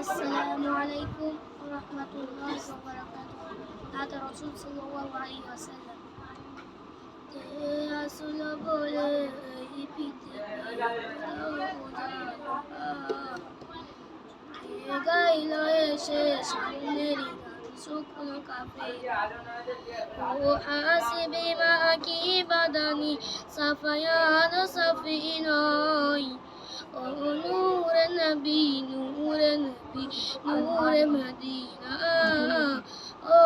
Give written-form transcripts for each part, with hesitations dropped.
السلام عليكم ورحمة الله وبركاته. هذا رسول صلى الله عليه وسلم. আসল বলে এই পৃথিবী গাইল এসে সামনেরই শুকনো কাপে ও হাসিবি মা কি বাদানি সাফায়ান সাফিনয় ও নূরে নবী নূরে নবী নূরে মদিনা ও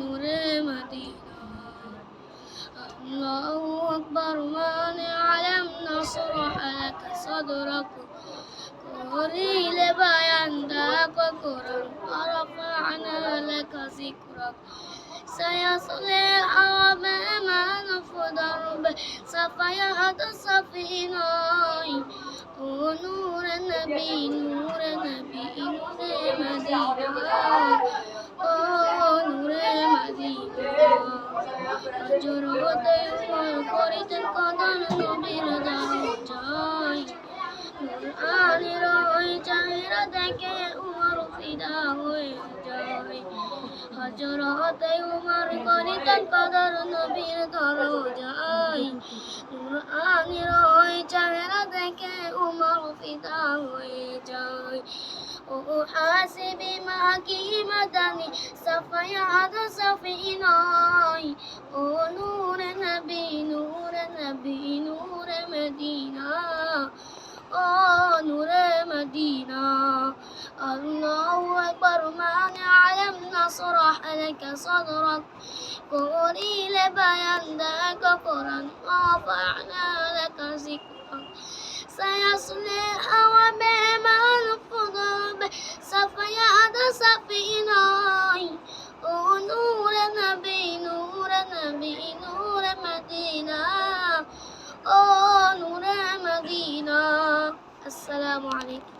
নূরে মদিনা আল্লাহু আকবার মানে আলম নাশরাহ লাকা সাদরাক করিলে বায়ান দাক কোরআন আরাফা'না লাকা যিকরাক سيصلح ومن فضرب صفيات صفيناي ونور النبي نور النبي نور مدينة نور مدينة جرد يوم قريت القدر نبير دارجاي قرآن روي جاهر دكي عمر فدا হয়ে যায় হযরত উমর করিতেন কদর নবীর দরজায় কুরআনের ওই চেহারা দেখে উমর ফিদা হয়ে যায় ও হাসিবি মাকি মাদানি সাফায়াত সাফিনাই ও নূরে নবী নূরে নবী নূরে মদিনা ও নূরে মদিনা আল্লাহু আকবার মানে আলম নাশরাহ লাকা সাদরাক করিলে বায়ান দাক কোরআন রাফা'না লাকা যিকরাক سيصلح ومن فضل صفيات صفيناي ونور نبي نور نبي نور مدينة نور مدينة السلام عليكم